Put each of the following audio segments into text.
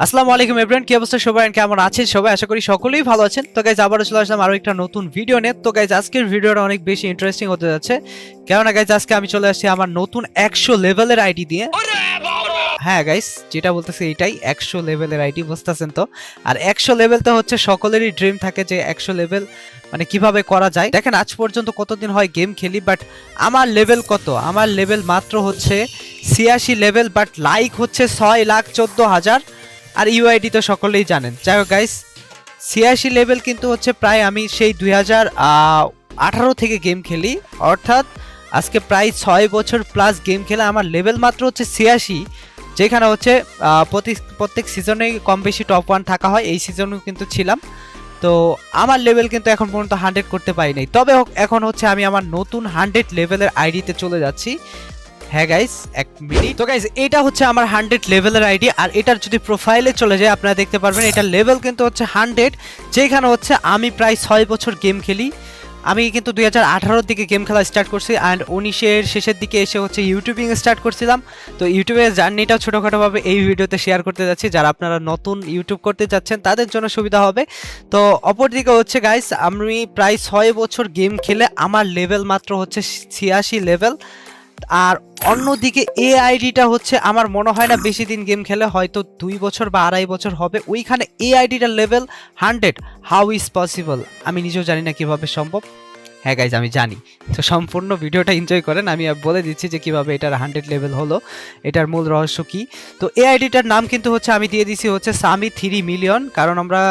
আসসালামু আলাইকুম এভরিওয়ান, কি অবস্থা সবাই, কেমন আছেন সবাই? আশা করি সকলেই ভালো আছেন। তো গাইজ আবারও চলে আসলাম আরো একটা নতুন ভিডিও নিয়ে। তো গাইজ আজকের ভিডিওটা অনেক বেশি ইন্টারেস্টিং হতে যাচ্ছে, কেননা গাইজ আজকে আমি চলে আসছি আমার নতুন 100 লেভেলের আইডি দিয়ে। হ্যাঁ গাইস, যেটা বলতেছি এটাই 100 লেভেলের আইডি, বুঝতেছেন তো? আর 100 লেভেল তো হচ্ছে সকলেরই ড্রিম থাকে যে 100 লেভেল মানে কিভাবে করা যায়। দেখেন আজ পর্যন্ত কতদিন হয় গেম খেলি, বাট আমার লেভেল কত? আমার লেভেল মাত্র হচ্ছে 86 লেভেল, বাট লাইক হচ্ছে 6,14,000। আর ইউআইডি তো সকলেই জানেন। যাই হোক গাইস, 86 লেভেল কিন্তু হচ্ছে প্রায় আমি সেই 2018 থেকে গেম খেলি, অর্থাৎ আজকে প্রায় 6 বছর প্লাস গেম খেলে আমার লেভেল মাত্র হচ্ছে 86। যেখানে হচ্ছে প্রত্যেক সিজনেই কম বেশি টপ 1 থাকা হয়, এই সিজনেও কিন্তু ছিলাম। তো আমার লেভেল কিন্তু এখন পর্যন্ত 100 করতে পারি নাই, তবে এখন হচ্ছে আমি আমার নতুন 100 লেভেলের আইডিতে চলে যাচ্ছি। হ্যাঁ গাইস, এক মিনিট। তো গাইস, এটা হচ্ছে আমার 100 লেভেলের আইডি, আর এটার যদি প্রোফাইলে চলে যায় আপনারা দেখতে পারবেন এটার লেভেল কিন্তু হচ্ছে 100। যেখানে হচ্ছে আমি প্রায় 6 বছর গেম খেলি। আমি কিন্তু 2018 দিকে গেম খেলা স্টার্ট করছি, অ্যান্ড 19-এর শেষের দিকে এসে হচ্ছে ইউটিউবিং স্টার্ট করছিলাম। তো ইউটিউবের জার্নিটাও ছোটোখাটোভাবে এই ভিডিওতে শেয়ার করতে যাচ্ছি, যারা আপনারা নতুন ইউটিউব করতে যাচ্ছেন তাদের জন্য সুবিধা হবে। তো অপরদিকে হচ্ছে গাইস, আমি প্রায় 6 বছর গেম খেলে আমার লেভেল মাত্র হচ্ছে 86 লেভেল। আর অন্যদিকে এ আইডিটা হচ্ছে আমার মনে হয় না বেশি দিন গেম খেলে, হয়তো 2 বছর বা 2.5 বছর হবে, ওইখানে এ আইডিটার লেভেল 100। How is possible? আমি নিজেও জানি না কিভাবে সম্ভব। হ্যাঁ গাইজ, আমি জানি। তো সম্পূর্ণ ভিডিওটা এনজয় করেন, আমি বলে দিচ্ছি যে কিভাবে এটার 100 লেভেল হলো, এটার মূল রহস্য কি। তো এই আইডিটার নাম কিন্তু হচ্ছে আমি দিয়ে দিছি হচ্ছে সামি 3 মিলিয়ন, কারণ আমরা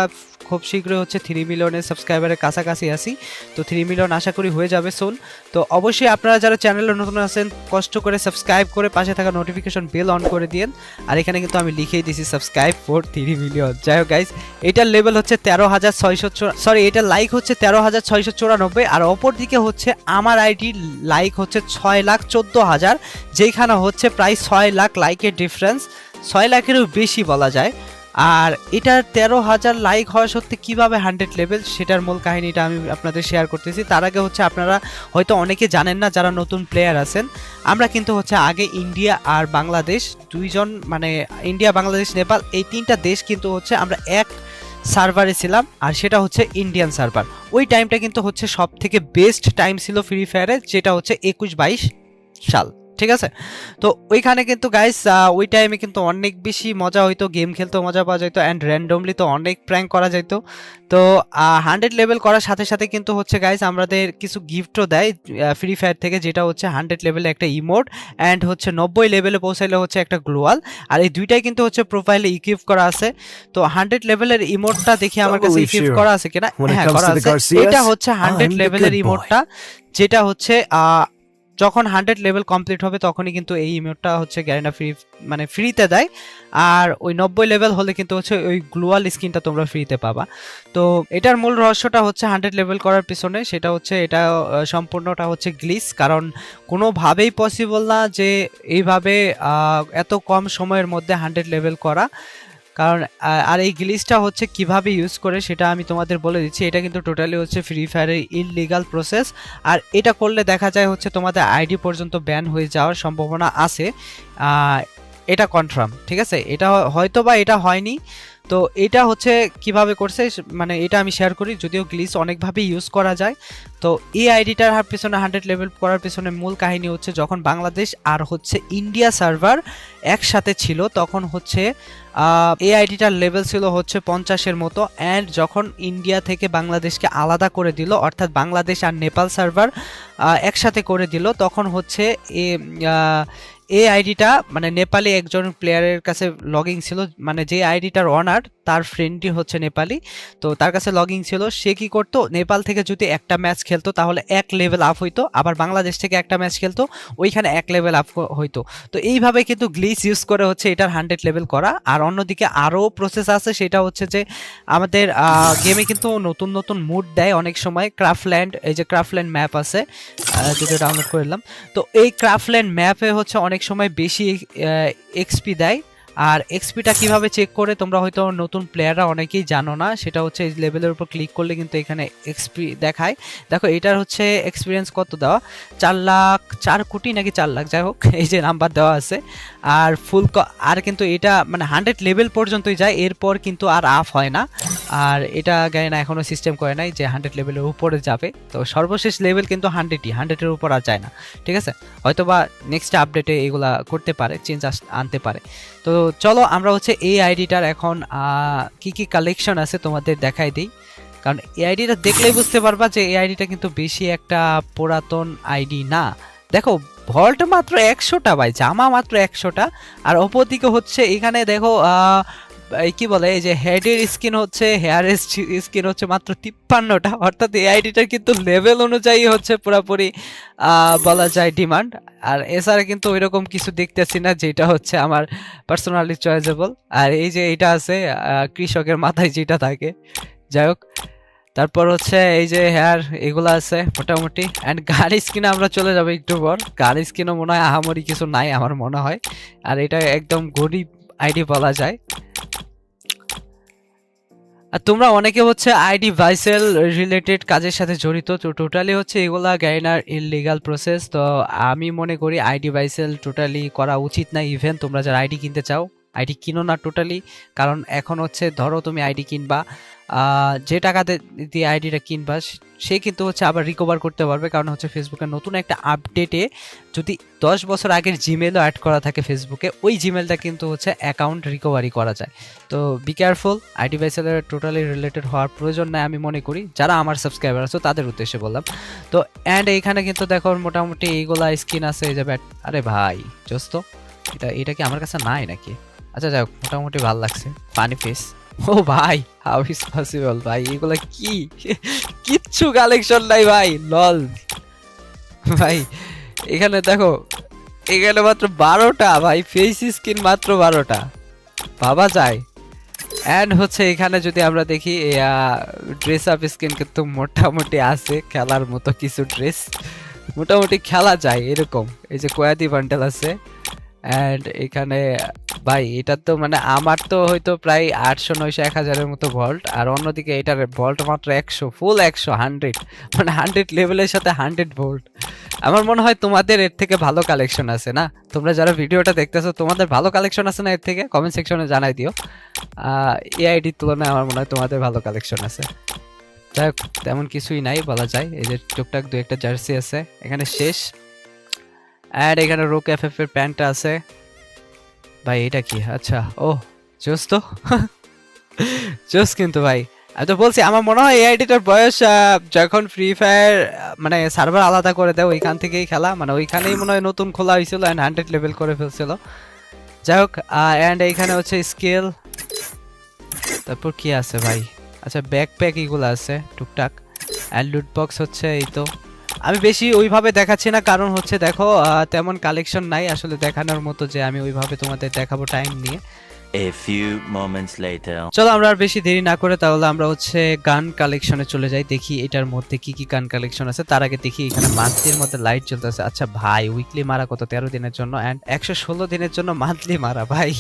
খুব শীঘ্রই হচ্ছে 3 মিলিয়নের সাবস্ক্রাইবারের কাছাকাছি আসি। তো 3 মিলিয়ন আশা করি হয়ে যাবে সুন। তো অবশ্যই আপনারা যারা চ্যানেলে নতুন আছেন কষ্ট করে সাবস্ক্রাইব করে পাশে থাকা নোটিফিকেশন বেল অন করে দিন। আর এখানে কিন্তু আমি লিখেই দিছি সাবস্ক্রাইব ফর 3 মিলিয়ন। যাই হোক গাইজ, এটার লেভেল হচ্ছে 13,600, সরি এটার লাইক হচ্ছে 13,694। আর অপরদিকে হচ্ছে আমার আইডি লাইক হচ্ছে 6,14,000, যেখানে হচ্ছে প্রায় 6 লাখ লাইকের ডিফারেন্স, 6 লাখেরও বেশি বলা যায়। আর এটার 13,000 লাইক হওয়া সত্ত্বে কীভাবে 100 লেভেল, সেটার মূল কাহিনীটা আমি আপনাদের শেয়ার করতেছি। তার আগে হচ্ছে আপনারা হয়তো অনেকে জানেন না, যারা নতুন প্লেয়ার আছেন, আমরা কিন্তু হচ্ছে আগে ইন্ডিয়া আর বাংলাদেশ দুইজন, মানে ইন্ডিয়া, বাংলাদেশ, নেপাল, এই 3টা দেশ কিন্তু হচ্ছে আমরা এক সার্ভারে ছিলাম, আর সেটা হচ্ছে ইন্ডিয়ান সার্ভার। ওই টাইমটা কিন্তু হচ্ছে সব থেকে বেস্ট টাইম ছিল ফ্রি ফায়ারে, যেটা হচ্ছে 21-22 সাল, ঠিক আছে? তো ওইখানে কিন্তু গাইস ওই টাইমে কিন্তু অনেক বেশি মজা হইতো, গেম খেলতে মজা পাওয়া যেত, অ্যান্ড র্যান্ডমলি তো অনেক প্র্যাঙ্ক করা যেত। তো 100 লেভেল করার সাথে সাথে কিন্তু হচ্ছে গাইস আমাদের কিছু গিফটও দেয় ফ্রি ফায়ার থেকে, যেটা হচ্ছে 100 লেভেলে একটা ইমোট, অ্যান্ড হচ্ছে 90 লেভেলে পৌঁছাইলে হচ্ছে একটা গ্লোয়াল। আর এই দুইটাই কিন্তু হচ্ছে প্রোফাইলে ইকুইপ করা আছে। তো 100 লেভেলের ইমোটটা দেখি আমার কাছে ইকুইপ করা আছে কিনা। হ্যাঁ, করা আছে। এটা হচ্ছে 100 লেভেলের ইমোটটা, যেটা হচ্ছে যখন 100 লেভেল কমপ্লিট হবে তখনই কিন্তু এই ইমোটটা হচ্ছে গ্যারেন্টা ফ্রি, মানে ফ্রিতে দেয়। আর ওই 90 লেভেল হলে কিন্তু হচ্ছে ওই গ্লোয়াল স্কিনটা তোমরা ফ্রিতে পাবা। তো এটার মূল রহস্যটা হচ্ছে 100 লেভেল করার পিছনে, সেটা হচ্ছে এটা সম্পূর্ণটা হচ্ছে গ্লিচ, কারণ কোনোভাবেই পসিবল না যে এইভাবে এত কম সময়ের মধ্যে 100 লেভেল করা। কারণ আর এই গ্লিচটা হচ্ছে কিভাবে ইউজ করে সেটা আমি তোমাদের বলে দিচ্ছি। এটা কিন্তু টোটালি হচ্ছে ফ্রি ফায়ারের ইললিগাল প্রসেস, আর এটা করলে দেখা যায় হচ্ছে তোমাদের আইডি পর্যন্ত ব্যান হয়ে যাওয়ার সম্ভাবনা আছে, এটা কনফার্ম, ঠিক আছে? এটা হয়তো বা এটা হয়নি। তো এটা হচ্ছে কিভাবে করছে, মানে এটা আমি শেয়ার করি, যদিও গ্লিচ অনেকভাবে ইউজ করা যায়। তো এই আইডিটার পিছনে 100 লেভেল করার পিছনে মূল কাহিনী হচ্ছে, যখন বাংলাদেশ আর হচ্ছে ইন্ডিয়া সার্ভার একসাথে ছিল তখন হচ্ছে এই আইডিটার লেভেল ছিল হচ্ছে 50-এর মতো, অ্যান্ড যখন ইন্ডিয়া থেকে বাংলাদেশকে আলাদা করে দিল, অর্থাৎ বাংলাদেশ আর নেপাল সার্ভার একসাথে করে দিল, তখন হচ্ছে এই আইডিটা মানে নেপালি একজন প্লেয়ারের কাছে লগইন ছিল, মানে যে আইডিটার অনার তার ফ্রেন্ডই হচ্ছে নেপালি। তো তার কাছে লগইন ছিল, সে কি করতো, নেপাল থেকে যদি একটা ম্যাচ খেলতো তাহলে 1 লেভেল আপ হইতো, আবার বাংলাদেশ থেকে একটা ম্যাচ খেলতো ওইখানে 1 লেভেল আপ হইতো। তো এইভাবে কিন্তু গ্লিচ ইউজ করে হচ্ছে এটার 100 লেভেল করা। আর অন্যদিকে আরও প্রসেস আছে, সেটা হচ্ছে যে আমাদের গেমে কিন্তু নতুন নতুন মুড দেয় অনেক সময়। ক্রাফল্যান্ড, এই যে ক্রাফল্যান্ড ম্যাপ আছে, যেটা ডাউনলোড করলাম। তো এই ক্রাফল্যান্ড ম্যাপে হচ্ছে অনেক সময় বেশি এক্সপি দেয়, আর এক্সপিটা কিভাবে চেক করে তোমরা হয়তো নতুন প্লেয়াররা অনেকেই জানো না, সেটা হচ্ছে এই লেভেলের উপর ক্লিক করলে কিন্তু এখানে এক্সপি দেখায়। দেখো এটার হচ্ছে এক্সপিরিয়েন্স কত দেওয়া, 4 কোটি নাকি 4 লাখ, যাই হোক এই যে নাম্বার দেওয়া আছে। আর আর কিন্তু এটা মানে 100 লেভেল পর্যন্তই যায়, এরপর কিন্তু আর আপ হয় না। আর এটা গায়না এখনো সিস্টেম করে নাই যে 100 লেভেলের উপরে যাবে, তো সর্বশেষ লেভেল কিন্তু 100ই, 100-এর উপর আর যায় না, ঠিক আছে। হয়তো বা নেক্সট আপডেটে এগুলা করতে পারে, চেঞ্জ আনতে পারে। তো চলো আমরা হচ্ছে এই আইডিটার এখন কি কি কালেকশন আছে তোমাদের দেখাই দিই, কারণ এই আইডিটা দেখলেই বুঝতে পারবা যে এই আইডিটা কিন্তু বেশি একটা পুরাতন আইডি না। দেখো ভল্ট মাত্র 100টা ভাই, জামা মাত্র 100টা। আর অপরদিকে হচ্ছে এখানে দেখো কি বলে, এই যে হেডের স্কিন হচ্ছে, হেয়ারের স্কিন হচ্ছে মাত্র 53টা, অর্থাৎ এই আইডিটার কিন্তু লেভেল অনুযায়ী হচ্ছে পুরোপুরি বলা যায় ডিমান্ড। আর এছাড়া কিন্তু ওইরকম কিছু দেখতেছি না যেটা হচ্ছে আমার পার্সোনালি চয়েসেবল। আর এই যে এটা আছে কৃষকের মাথায় যেটা থাকে, যাই হোক। তারপর হচ্ছে এই যে হেয়ার এগুলো আছে মোটামুটি। অ্যান্ড গান স্কিনে আমরা চলে যাবো একটু পর। গান স্কিনও মনে হয় আহামরি কিছু নাই আমার মনে হয়, আর এটা একদম গরিব আইডি বলা যায়। আর তোমরা অনেকে হচ্ছে আইডি ভাইসেল রিলেটেড কাজের সাথে জড়িত, তো টোটালি হচ্ছে এগুলা গাইনার ইললিগাল প্রসেস। তো আমি মনে করি আইডি ভাইসেল টোটালি করা উচিত না। ইভেন তোমরা যারা আইডি কিনতে চাও আইডি কিনো না টোটালি, কারণ এখন হচ্ছে ধরো তুমি আইডি কিনবা, যে টাকা দিয়ে আইডিটা কিনবা সে কিন্তু হচ্ছে আবার রিকভার করতে পারবে, কারণ হচ্ছে ফেসবুকের নতুন একটা আপডেটে যদি 10 বছর আগের জিমেলও অ্যাড করা থাকে ফেসবুকে, ওই জিমেলটা কিন্তু হচ্ছে অ্যাকাউন্ট রিকভারি করা যায়। তো বি কেয়ারফুল, আইডি ভাইসেলের টোটালি রিলেটেড হওয়ার প্রয়োজন নাই আমি মনে করি, যারা আমার সাবস্ক্রাইবার আছে তাদের উদ্দেশ্যে বললাম। তো অ্যান্ড এইখানে কিন্তু দেখো মোটামুটি এইগুলা স্কিন আছে, এই যে আরে ভাই জোস্ত, এটা কি আমার কাছে নাই নাকি? আচ্ছা যাই হোক, মোটামুটি ভালো লাগছে। ফানি ফেস, ও ভাই হাউ ইজ পসিবল ভাই, এগুলা কি কিচ্ছু কালেকশন নাই ভাই, লল ভাই। এখানে দেখো এখানে মাত্র 12টা ভাই, ফেস স্কিন মাত্র 12টা, ভাবা যায়। অ্যান্ড হচ্ছে এখানে যদি আমরা দেখি ড্রেস আপ স্কিন কিন্তু মোটামুটি আছে, খেলার মতো কিছু ড্রেস মোটামুটি খেলা যায় এরকম। এই যে কয়াদি বান্ডেল আছে। অ্যান্ড এখানে ভাই এটা তো মানে আমার তো হয়তো প্রায় 800 900 1000-এর মতো ভল্ট, আর অন্যদিকে এটার ভল্ট মাত্র 100, ফুল 100, 100 মানে 100 লেভেলের সাথে 100 ভোল্ট। আমার মনে হয় তোমাদের এর থেকে ভালো কালেকশন আছে না? তোমরা যারা ভিডিওটা দেখতেছো তোমাদের ভালো কালেকশন আছে না এর থেকে? কমেন্ট সেকশনে জানাই দিও। এআইডির তুলনায় আমার মনে হয় তোমাদের ভালো কালেকশন আছে। যাই হোক তেমন কিছুই নাই বলা যায়, এই যে টুকটাক 2-1টা জার্সি আছে এখানে শেষ। আর এখানে রোক এফএফ এর প্যান্টটা আছে ভাই, এটা কি? আচ্ছা ও জোস তো জোস কিন্তু ভাই। আমি তো বলছি আমার মনে হয় এই আইডিটার বয়স যখন ফ্রি ফায়ার মানে সার্ভার আলাদা করে দেয় ওইখান থেকেই খেলা, মানে ওইখানেই মনে হয় নতুন খোলা হয়েছিল অ্যান্ড 100 লেভেল করে ফেলছিল। যাই হোক অ্যান্ড এইখানে হচ্ছে স্কেল, তারপর কি আছে ভাই? আচ্ছা ব্যাকপ্যাক এগুলো আছে টুকটাক, অ্যান্ড লুট বক্স হচ্ছে এই তো। আমি বেশি ওইভাবে দেখাচ্ছি না, কারণ হচ্ছে দেখো তেমন কালেকশন নাই আসলে দেখানোর মতো যে আমি ওইভাবে তোমাদের দেখাবো টাইম নিয়ে। A few moments later. চলো আমরা আর বেশি দেরি না করে তাহলে আমরা হচ্ছে গান কালেকশনে চলে যাই, দেখি এটার মধ্যে কি কি গান কালেকশন আছে। তার আগে দেখি এখানে মান্থলির মধ্যে লাইট চলতেছে। আচ্ছা ভাই উইকলি মারা কত? 13 দিনের জন্য অ্যান্ড 116 দিনের জন্য মান্থলি মারা ভাই।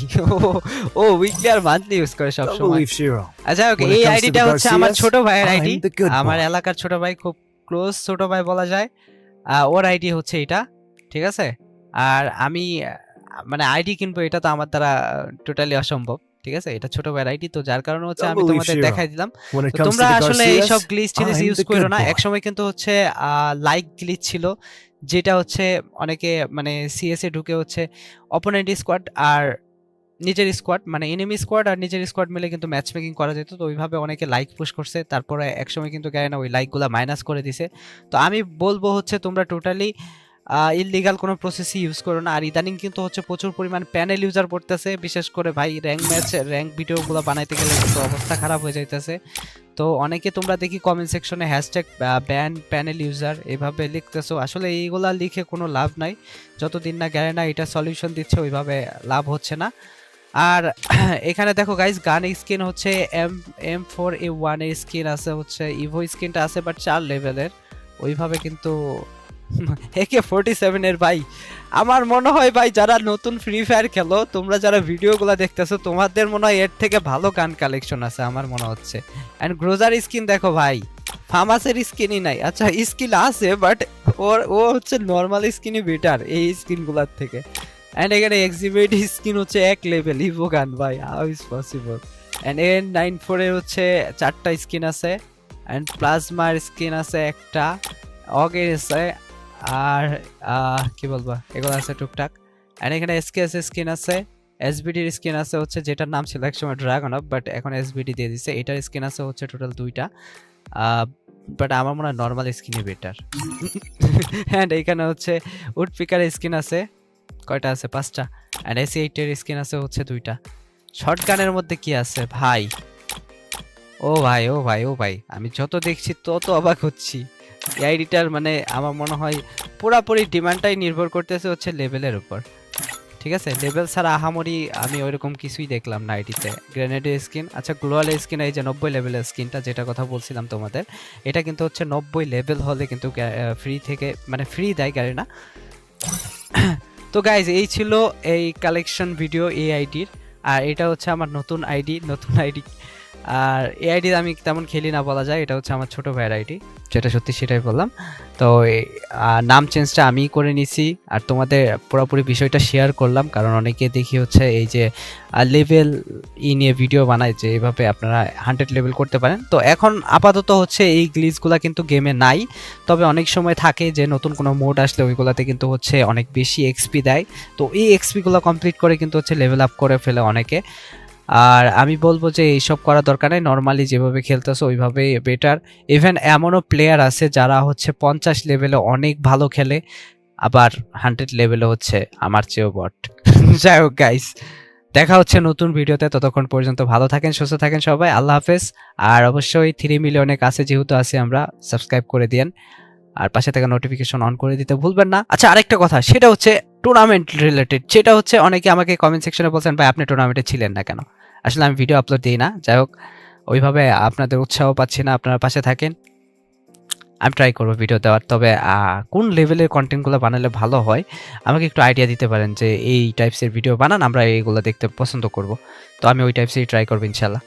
ও উইকলি আর মান্থলি ইউজ করে সব সময়। আচ্ছা ওকে, এই আইডিটা হচ্ছে আমার ছোট ভাইয়ের আইডি, আমার এলাকার ছোট ভাই, খুব ক্লোজ ছোট ভাই বলা যায়। ওর আইডি হচ্ছে এটা, ঠিক আছে। আর আমি মানে আইডি কিনবো এটা তো আমার দ্বারা টোটালি অসম্ভব, ঠিক আছে। এটা ছোট ভাইয়ের আইডি, তো যার কারণে হচ্ছে আমি তোমাদের দেখাই দিলাম। তোমরা আসলে এইসব গ্লিচ টিলিচ ইউজ করো না। একসময় কিন্তু হচ্ছে লাইক গ্লিচ ছিল, যেটা হচ্ছে অনেকে মানে সিএস এ ঢুকে হচ্ছে অপোনেন্ট স্কোয়াড আর নিজের স্কোয়াড মানে এনিমি স্কোয়াড আর নিজের স্কোয়াড মিলে কিন্তু ম্যাচ মেকিং করা যেত। তো ওইভাবে অনেকে লাইক পুশ করছে, তারপরে একসময় কিন্তু গায়না ওই লাইকগুলো মাইনাস করে দিছে। তো আমি বলবো হচ্ছে তোমরা টোটালি ইললিগাল কোনো প্রসেসই ইউজ করো না। আর ইদানিং কিন্তু হচ্ছে প্রচুর পরিমাণ প্যানেল ইউজার পড়তেছে, বিশেষ করে ভাই র্যাঙ্ক ম্যাচ র্যাঙ্ক ভিডিওগুলো বানাইতে গেলে কিন্তু অবস্থা খারাপ হয়ে যাইতেছে। তো অনেকে তোমরা দেখি কমেন্ট সেকশনে হ্যাশট্যাগ ব্যান প্যানেল ইউজার এভাবে লিখতেছো, আসলে এইগুলা লিখে কোনো লাভ নাই, যতদিন না গায়না এটা সলিউশন দিচ্ছে ওইভাবে লাভ হচ্ছে না। আর এখানে দেখো গাইস গান স্কিন হচ্ছে M4A1 এর স্কিন আছে, হচ্ছে ইভো স্কিনটা আছে বাট 4 লেভেলের, ওইভাবে কিন্তু AK-47 এর ভাই আমার মনে হয় ভাই যারা নতুন ফ্রি ফায়ার খেলো তোমরা যারা ভিডিওগুলো দেখতেছো তোমাদের মনে হয় এর থেকে ভালো গান কালেকশন আছে আমার মনে হচ্ছে। এন্ড গ্রোজার স্কিন দেখো ভাই, ফামাসের স্কিনই নাই, আচ্ছা স্কিন আছে বাট ও হচ্ছে নর্মাল স্কিনই বেটার এই স্কিনগুলোর থেকে। এন্ড এখানে এক্সিবিট স্কিন হচ্ছে এক লেভেল ইভো গান ভাই, how is possible. And N94 এর হচ্ছে 4টা স্কিন আছে, এন্ড প্লাজমার স্কিন আছে একটা, অগের আছে, আর কি বলবো এগুলো আছে টুকটাক। এন্ড এখানে এসকেএস স্কিন আছে, এসবিডির স্কিন আছে হচ্ছে যেটার নাম ছিল একসময় ড্রাগন অফ বাট এখন এসবিডি দিয়ে দিছে। এটার স্কিন আছে হচ্ছে টোটাল 2টা, বাট আমার মনে হয় নর্মাল স্কিনই বেটার। অ্যান্ড এইখানে হচ্ছে উড পিকার স্কিন আছে, কয়টা আছে 5টা। অ্যান্ড AC-8 এর স্কিন আছে হচ্ছে 2টা। শর্টগানের মধ্যে কি আছে ভাই, ও ভাই ও ভাই ও ভাই আমি যত দেখছি তত অবাক হচ্ছি। এই আইডিটার মানে আমার মনে হয় পুরাপুরি ডিমান্ডটাই নির্ভর করতেছে হচ্ছে লেভেলের উপর, ঠিক আছে? লেভেল ছাড়া আহামরি আমি ওইরকম কিছুই দেখলাম না আইডিতে। গ্রেনেডের স্কিন, আচ্ছা গ্লোয়াল স্কিন, এই যে 90 লেভেলের স্কিনটা যেটা কথা বলছিলাম তোমাদের, এটা কিন্তু হচ্ছে 90 লেভেল হলে কিন্তু ফ্রি থেকে মানে ফ্রি দেয় গাড়ি না। তো গাইজ এই ছিল এই কালেকশন ভিডিও এই আইডির, আর এটা হচ্ছে আমার নতুন আইডি। আর এই আইডি আমি তেমন খেলি না বলা যায়, এটা হচ্ছে আমার ছোট ভাইয়ের আইডি, যেটা সত্যি সেটাই বললাম। তো নাম চেঞ্জটা আমিই করে নিছি, আর তোমাদের পুরোপুরি বিষয়টা শেয়ার করলাম কারণ অনেকে দেখি হচ্ছে এই যে লেভেল নিয়ে ভিডিও বানায় যে এইভাবে আপনারা 100 লেভেল করতে পারেন। তো এখন আপাতত হচ্ছে এই গ্লিচগুলো কিন্তু গেমে নাই, তবে অনেক সময় থাকে যে নতুন কোনো মোড আসলে ওইগুলোতে কিন্তু হচ্ছে অনেক বেশি এক্সপি দেয়। তো এই এক্সপিগুলো কমপ্লিট করে কিন্তু হচ্ছে লেভেল আপ করে ফেলে অনেকে। আর আমি বলবো যে এইসব করার দরকার নেই, নর্মালি যেভাবে খেলতেছো ওইভাবেই বেটার। ইভেন এমনও প্লেয়ার আছে যারা হচ্ছে 50 লেভেলে অনেক ভালো খেলে, আবার 100 লেভেলে হচ্ছে আমার চেয়েও বট। যাই হোক গাইস, দেখা হচ্ছে নতুন ভিডিওতে, ততক্ষণ পর্যন্ত ভালো থাকেন, সুস্থ থাকেন সবাই, আল্লাহ হাফেজ। আর অবশ্যই 3 মিলিয়নের কাছে যেহেতু আছি আমরা, সাবস্ক্রাইব করে দিয়েন আর পাশে থেকে নোটিফিকেশন অন করে দিতে ভুলবেন না। আচ্ছা আরেকটা কথা, সেটা হচ্ছে টুর্নামেন্ট রিলেটেড, যেটা হচ্ছে অনেকে আমাকে কমেন্ট সেকশনে বলছেন ভাই আপনি টুর্নামেন্টে ছিলেন না কেন। আসলে আমি ভিডিও আপলোড দিই না, যাই হোক ওইভাবে আপনাদের উৎসাহ পাচ্ছি না, আপনারা পাশে থাকেন, আমি ট্রাই করবো ভিডিও দেওয়ার। তবে কোন লেভেলের কন্টেন্টগুলো বানালে ভালো হয় আমাকে একটু আইডিয়া দিতে পারেন যে এই টাইপসের ভিডিও বানান, আমরা এইগুলো দেখতে পছন্দ করব। তো আমি ওই টাইপসেরই ট্রাই করবো ইনশাল্লাহ।